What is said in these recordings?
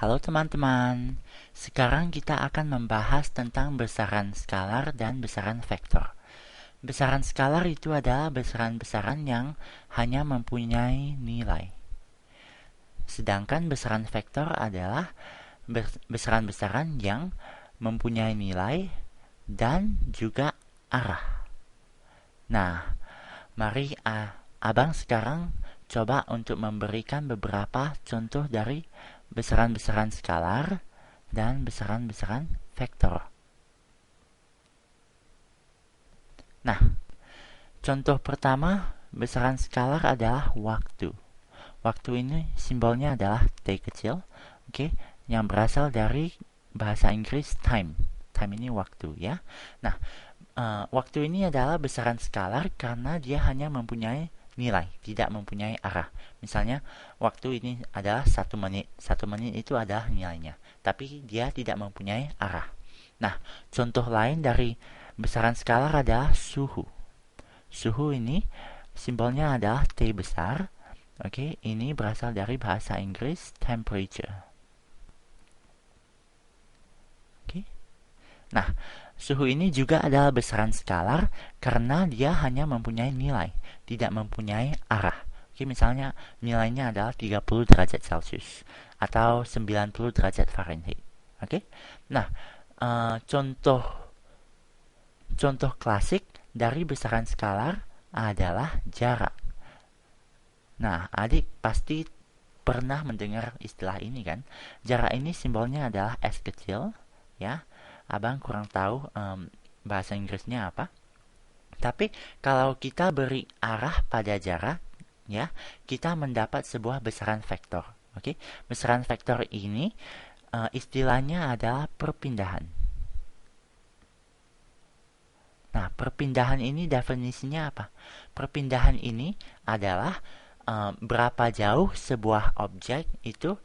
Halo teman-teman, sekarang kita akan membahas tentang besaran skalar dan besaran vektor. Besaran skalar itu adalah besaran-besaran yang hanya mempunyai nilai. Sedangkan besaran vektor adalah besaran-besaran yang mempunyai nilai dan juga arah. Nah, mari abang sekarang coba untuk memberikan beberapa contoh dari besaran-besaran skalar dan besaran-besaran vektor. Nah, contoh pertama besaran skalar adalah waktu. Waktu ini simbolnya adalah T kecil, oke, yang berasal dari bahasa Inggris time. Time ini waktu, ya. Nah, waktu ini adalah besaran skalar karena dia hanya mempunyai nilai, tidak mempunyai arah. Misalnya, waktu ini adalah 1 menit. 1 menit itu adalah nilainya, tapi dia tidak mempunyai arah. Nah, contoh lain dari besaran skalar adalah suhu. Suhu ini simbolnya adalah T besar. Oke, ini berasal dari bahasa Inggris temperature. Oke. Nah, suhu ini juga adalah besaran skalar karena dia hanya mempunyai nilai, tidak mempunyai arah. Oke, misalnya nilainya adalah 30 derajat Celcius atau 90 derajat Fahrenheit. Oke. Nah, contoh klasik dari besaran skalar adalah jarak. Nah, adik pasti pernah mendengar istilah ini kan? Jarak ini simbolnya adalah S kecil, ya. Abang kurang tahu bahasa Inggrisnya apa. Tapi kalau kita beri arah pada jarak, ya, kita mendapat sebuah besaran vektor. Oke, besaran vektor ini istilahnya adalah perpindahan. Nah, perpindahan ini definisinya apa? Perpindahan ini adalah berapa jauh sebuah objek itu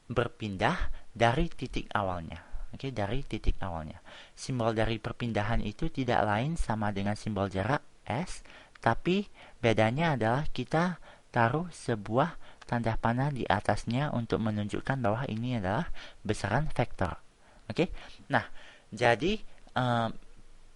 berpindah dari titik awalnya. Oke, dari titik awalnya. Simbol dari perpindahan itu tidak lain sama dengan simbol jarak S, tapi bedanya adalah kita taruh sebuah tanda panah di atasnya untuk menunjukkan bahwa ini adalah besaran vektor. Oke, nah jadi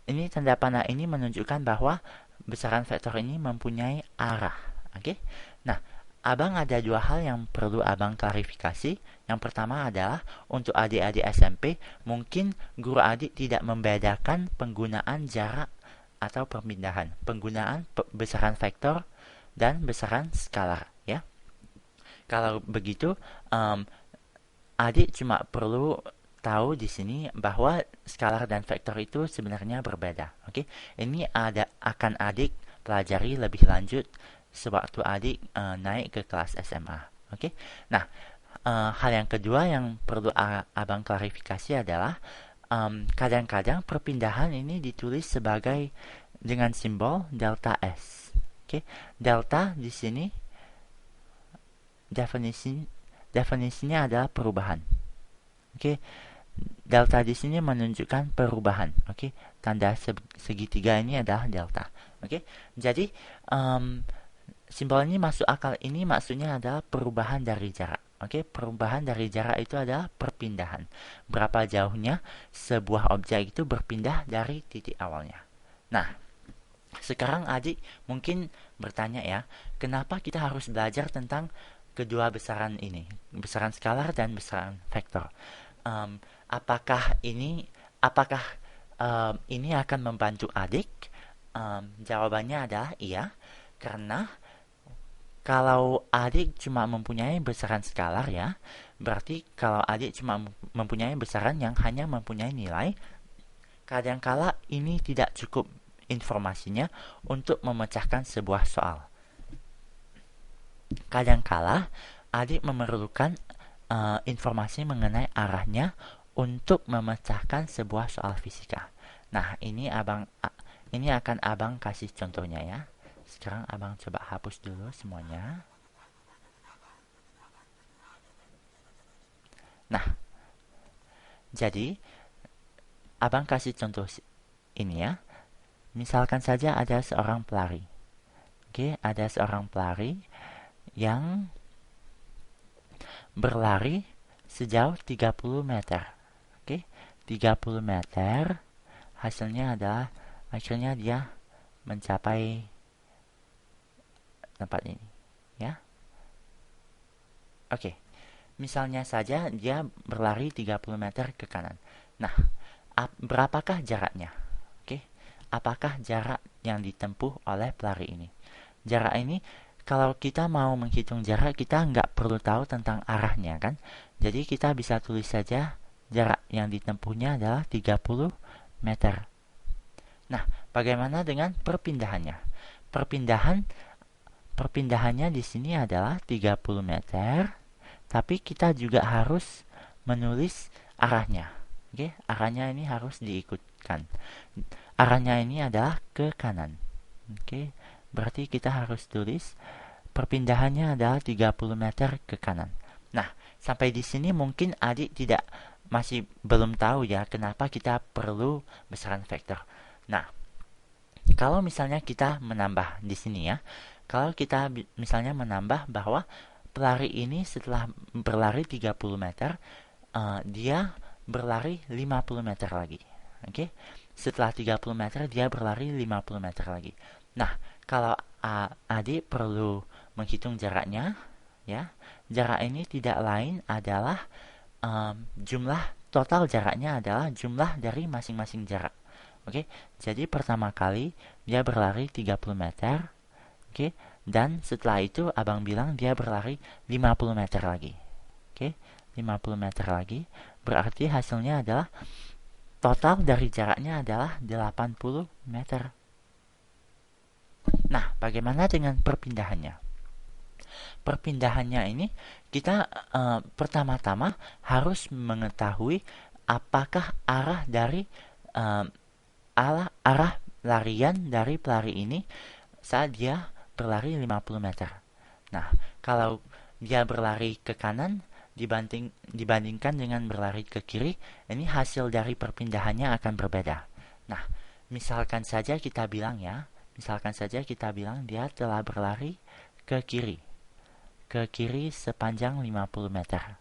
ini tanda panah ini menunjukkan bahwa besaran vektor ini mempunyai arah. Oke, nah abang ada dua hal yang perlu abang klarifikasi. Yang pertama adalah untuk adik-adik SMP, mungkin guru adik tidak membedakan penggunaan jarak atau perpindahan, penggunaan besaran vektor dan besaran skalar, ya. Kalau begitu, adik cuma perlu tahu di sini bahwa skalar dan vektor itu sebenarnya berbeda. Oke, ini akan adik pelajari lebih lanjut sewaktu adik naik ke kelas SMA. Oke, nah hal yang kedua yang perlu abang klarifikasi adalah kadang-kadang perpindahan ini ditulis sebagai dengan simbol delta S. Oke, delta di sini definisinya adalah perubahan. Oke, delta di sini menunjukkan perubahan. Oke, tanda segitiga ini adalah delta. Oke, jadi simbol ini masuk akal. Ini maksudnya adalah perubahan dari jarak. Oke, perubahan dari jarak itu adalah perpindahan. Berapa jauhnya sebuah objek itu berpindah dari titik awalnya. Nah, sekarang adik mungkin bertanya ya, kenapa kita harus belajar tentang kedua besaran ini, besaran skalar dan besaran vektor? Apakah ini akan membantu adik? Jawabannya adalah iya, karena kalau adik cuma mempunyai besaran skalar, ya, berarti kalau adik cuma mempunyai besaran yang hanya mempunyai nilai, kadangkala ini tidak cukup informasinya untuk memecahkan sebuah soal. Kadangkala adik memerlukan informasi mengenai arahnya untuk memecahkan sebuah soal fisika. Nah, ini akan abang kasih contohnya, ya. Sekarang abang coba hapus dulu semuanya. Nah, jadi abang kasih contoh ini, ya. Misalkan saja ada seorang pelari. Oke, ada seorang pelari yang berlari sejauh 30 meter. Oke, 30 meter. Hasilnya adalah akhirnya dia mencapai tempat ini, ya. Oke. Misalnya saja dia berlari 30 meter ke kanan. Nah, berapakah jaraknya? Oke. Apakah jarak yang ditempuh oleh pelari ini? Jarak ini, kalau kita mau menghitung jarak, kita nggak perlu tahu tentang arahnya, kan? Jadi kita bisa tulis saja jarak yang ditempuhnya adalah 30 meter. Nah, bagaimana dengan perpindahannya? Perpindahannya di sini adalah 30 meter, tapi kita juga harus menulis arahnya. Oke, arahnya ini harus diikutkan. Arahnya ini adalah ke kanan. Oke, berarti kita harus tulis perpindahannya adalah 30 meter ke kanan. Nah, sampai di sini mungkin adik masih belum tahu ya kenapa kita perlu besaran vektor. Nah, kalau misalnya kita menambah di sini ya, kalau kita misalnya menambah bahwa pelari ini setelah berlari 30 meter, dia berlari 50 meter lagi. Oke. Setelah 30 meter dia berlari 50 meter lagi. Nah, kalau adik perlu menghitung jaraknya, ya. Jarak ini tidak lain adalah jumlah total jaraknya adalah jumlah dari masing-masing jarak. Oke. Jadi pertama kali dia berlari 30 meter. Oke. Dan setelah itu abang bilang dia berlari 50 meter lagi. Oke, 50 meter lagi. Berarti hasilnya adalah total dari jaraknya adalah 80 meter. Nah, bagaimana dengan perpindahannya? Perpindahannya ini kita pertama-tama harus mengetahui apakah arah dari arah larian dari pelari ini saat dia berlari 50 meter. Nah, kalau dia berlari ke kanan dibandingkan dengan berlari ke kiri, ini hasil dari perpindahannya akan berbeda. Nah, misalkan saja kita bilang dia telah berlari ke kiri. Ke kiri sepanjang 50 meter.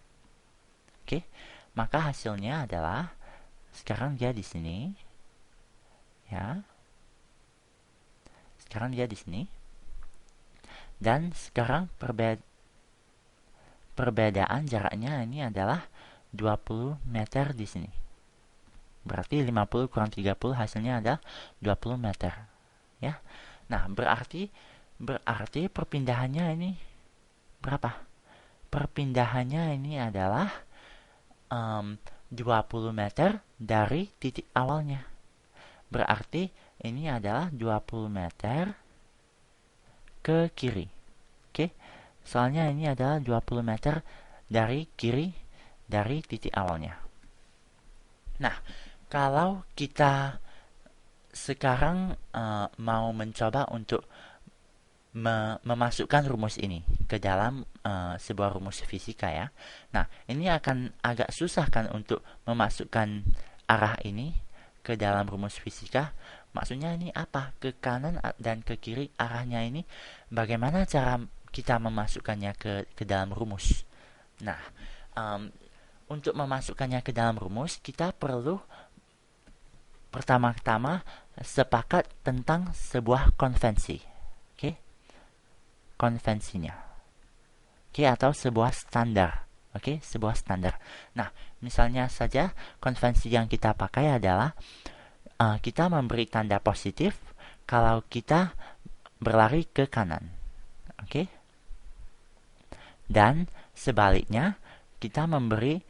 Oke, maka hasilnya adalah sekarang dia di sini. Ya. Sekarang dia di sini. Dan sekarang perbedaan jaraknya ini adalah 20 meter di sini. Berarti 50 kurang 30 hasilnya adalah 20 meter. Ya. Nah, berarti perpindahannya ini berapa? Perpindahannya ini adalah 20 meter dari titik awalnya. Berarti ini adalah 20 meter ke kiri. Oke. Soalnya ini adalah 20 meter dari kiri dari titik awalnya. Nah, kalau kita sekarang mau mencoba untuk memasukkan rumus ini ke dalam sebuah rumus fisika ya. Nah, ini akan agak susah kan untuk memasukkan arah ini ke dalam rumus fisika. Maksudnya ini apa? Ke kanan dan ke kiri arahnya ini bagaimana cara kita memasukkannya ke dalam rumus? Nah, untuk memasukkannya ke dalam rumus kita perlu pertama-tama sepakat tentang sebuah konvensi. Oke? Konvensinya. Oke, atau sebuah standar. Oke, sebuah standar. Nah, misalnya saja konvensi yang kita pakai adalah kita memberi tanda positif kalau kita berlari ke kanan. Oke? Dan sebaliknya, kita memberi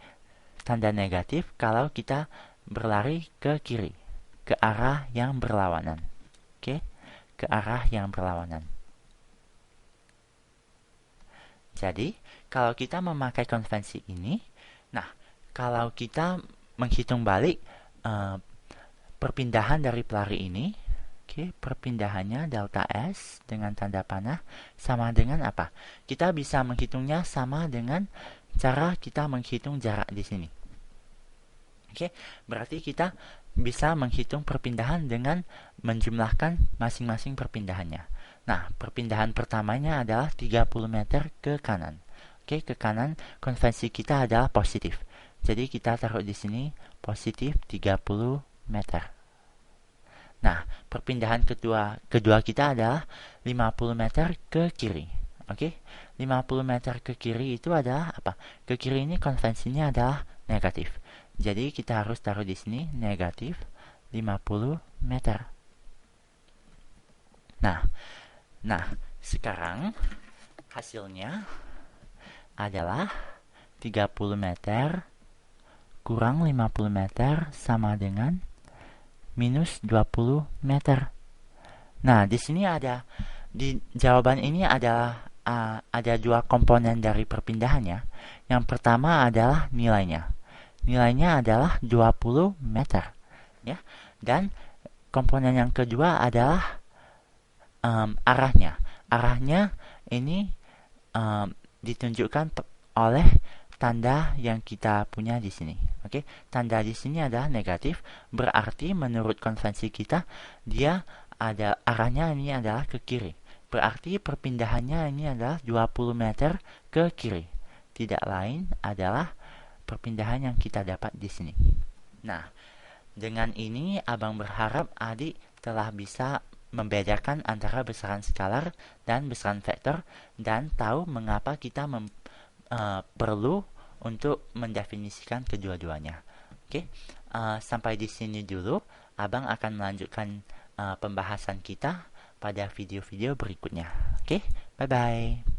tanda negatif kalau kita berlari ke kiri, ke arah yang berlawanan. Oke? Ke arah yang berlawanan. Jadi, kalau kita memakai konvensi ini, nah, kalau kita menghitung balik perpindahan dari pelari ini, oke, perpindahannya delta S dengan tanda panah sama dengan apa? Kita bisa menghitungnya sama dengan cara kita menghitung jarak di sini. Oke, berarti kita bisa menghitung perpindahan dengan menjumlahkan masing-masing perpindahannya. Nah, perpindahan pertamanya adalah 30 meter ke kanan. Oke, ke kanan konvensi kita adalah positif. Jadi kita taruh di sini positif 30 meter. Nah, perpindahan kedua kita adalah 50 meter ke kiri. Oke, 50 meter ke kiri itu adalah apa? Ke kiri ini konvensinya adalah negatif. Jadi kita harus taruh di sini negatif 50 meter. Nah, sekarang hasilnya adalah 30 meter kurang 50 meter sama dengan minus 20 meter. Nah, di sini di jawaban ini ada dua komponen dari perpindahannya. Yang pertama adalah nilainya. Nilainya adalah 20 meter. Ya. Dan komponen yang kedua adalah arahnya. Arahnya ini ditunjukkan oleh tanda yang kita punya di sini. Oke, tanda di sini adalah negatif, berarti menurut konvensi kita dia ada arahnya ini adalah ke kiri. Berarti perpindahannya ini adalah 20 meter ke kiri. Tidak lain adalah perpindahan yang kita dapat di sini. Nah, dengan ini abang berharap adik telah bisa membedakan antara besaran skalar dan besaran vektor dan tahu mengapa kita perlu untuk mendefinisikan kedua-duanya. Oke, sampai di sini dulu. Abang akan melanjutkan pembahasan kita pada video-video berikutnya. Oke, bye-bye.